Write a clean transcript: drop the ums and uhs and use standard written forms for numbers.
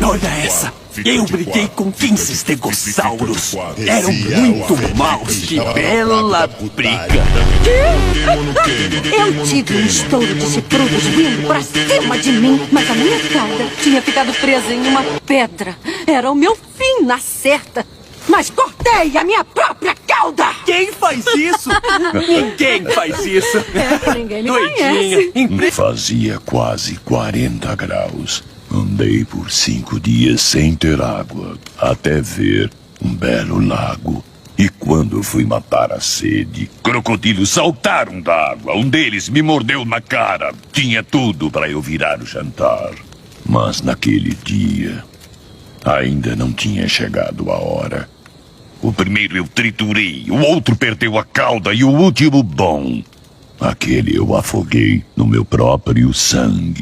olha essa. Eu briguei com 15 estegossauros. Eram muito maus. Que bela briga. Eu tive um estouro de chifrudos vindo pra cima de mim, mas a minha cauda tinha ficado presa em uma pedra. Era o meu fim na certa. Mas cortei a minha própria cauda! Quem faz isso? Ninguém faz isso. Ninguém me conhece. Fazia quase 40 graus. Andei por 5 dias sem ter água, até ver um belo lago. E quando fui matar a sede, crocodilos saltaram da água. Um deles me mordeu na cara. Tinha tudo para eu virar o jantar. Mas naquele dia, ainda não tinha chegado a hora. O primeiro eu triturei, o outro perdeu a cauda e o último, bom, aquele eu afoguei no meu próprio sangue.